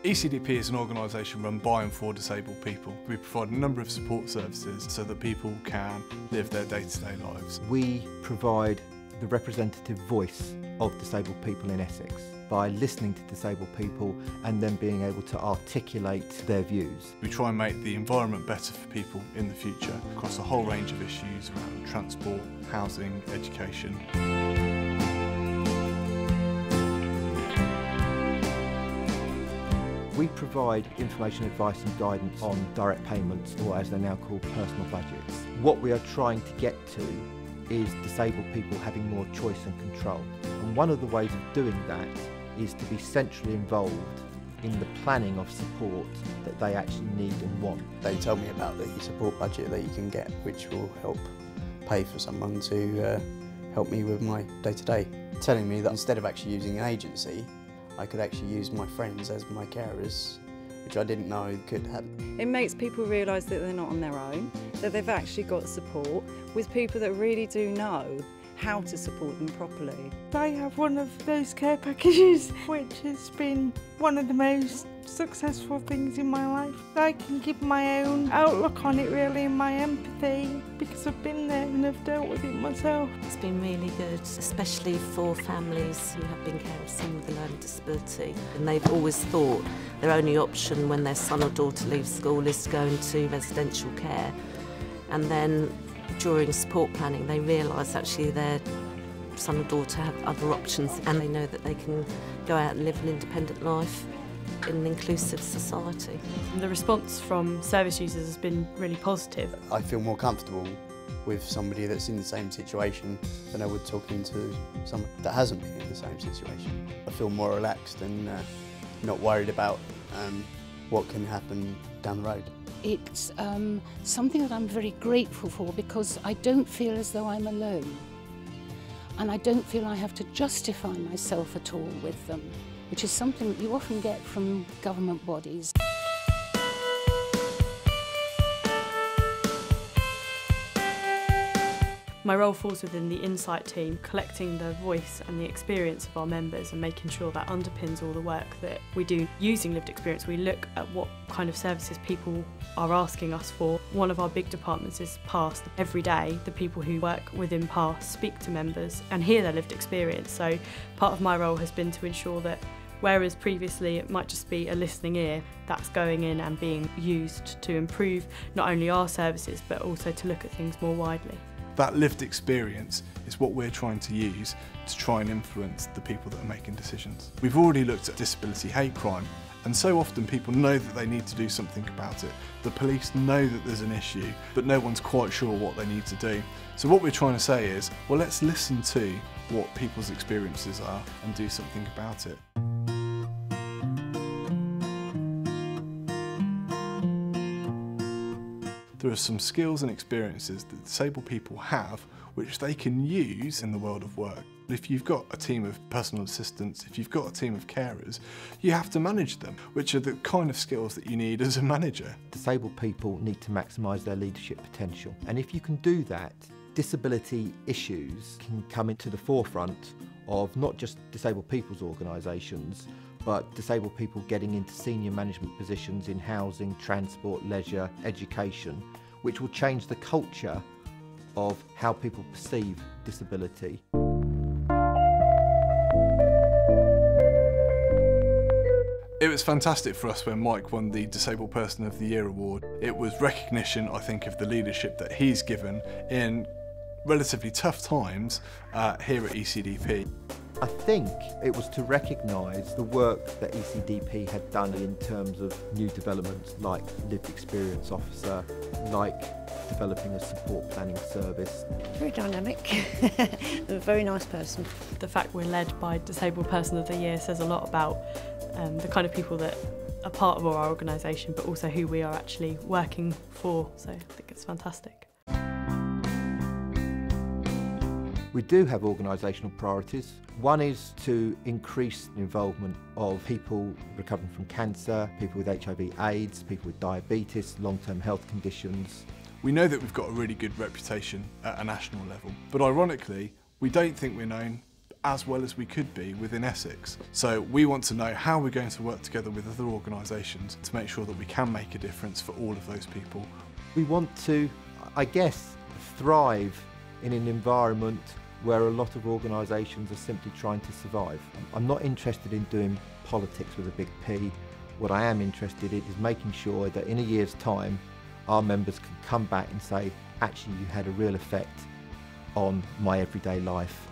ECDP is an organisation run by and for disabled people. We provide a number of support services so that people can live their day-to-day lives. We provide the representative voice of disabled people in Essex by listening to disabled people and then being able to articulate their views. We try and make the environment better for people in the future across a whole range of issues around transport, housing, education. We provide information, advice and guidance on direct payments, or as they're now called, personal budgets. What we are trying to get to is disabled people having more choice and control. And one of the ways of doing that is to be centrally involved in the planning of support that they actually need and want. They tell me about the support budget that you can get, which will help pay for someone to help me with my day-to-day. Telling me that instead of actually using an agency, I could actually use my friends as my carers, which I didn't know could happen. It makes people realise that they're not on their own, that they've actually got support with people that really do know how to support them properly. I have one of those care packages, which has been one of the most successful things in my life. I can give my own outlook on it really, and my empathy, because I've been there and I've dealt with it myself. It's been really good, especially for families who have been caring for someone with a learning disability. And they've always thought their only option when their son or daughter leaves school is to go into residential care. And then during support planning they realise actually their son or daughter have other options, and they know that they can go out and live an independent life in an inclusive society. The response from service users has been really positive. I feel more comfortable with somebody that's in the same situation than I would talking to someone that hasn't been in the same situation. I feel more relaxed and not worried about what can happen down the road. It's something that I'm very grateful for, because I don't feel as though I'm alone, and I don't feel I have to justify myself at all with them, which is something that you often get from government bodies. My role falls within the Insight team, collecting the voice and the experience of our members and making sure that underpins all the work that we do. Using lived experience, we look at what kind of services people are asking us for. One of our big departments is PASS. Every day, the people who work within PASS speak to members and hear their lived experience. So part of my role has been to ensure that whereas previously it might just be a listening ear, that's going in and being used to improve not only our services but also to look at things more widely. That lived experience is what we're trying to use to try and influence the people that are making decisions. We've already looked at disability hate crime, and so often people know that they need to do something about it. The police know that there's an issue, but no one's quite sure what they need to do. So what we're trying to say is, well, let's listen to what people's experiences are and do something about it. There are some skills and experiences that disabled people have which they can use in the world of work. If you've got a team of personal assistants, if you've got a team of carers, you have to manage them, which are the kind of skills that you need as a manager. Disabled people need to maximise their leadership potential, and if you can do that, disability issues can come into the forefront of not just disabled people's organisations, but disabled people getting into senior management positions in housing, transport, leisure, education, which will change the culture of how people perceive disability. It was fantastic for us when Mike won the Disabled Person of the Year award. It was recognition, I think, of the leadership that he's given in relatively tough times here at ECDP. I think it was to recognise the work that ECDP had done in terms of new developments like lived experience officer, like developing a support planning service. Very dynamic, a very nice person. The fact we're led by Disabled Person of the Year says a lot about the kind of people that are part of our organisation, but also who we are actually working for, so I think it's fantastic. We do have organisational priorities. One is to increase the involvement of people recovering from cancer, people with HIV/AIDS, people with diabetes, long-term health conditions. We know that we've got a really good reputation at a national level, but ironically, we don't think we're known as well as we could be within Essex. So we want to know how we're going to work together with other organisations to make sure that we can make a difference for all of those people. We want to, I guess, thrive in an environment where a lot of organisations are simply trying to survive. I'm not interested in doing politics with a big P. What I am interested in is making sure that in a year's time our members can come back and say, actually you had a real effect on my everyday life.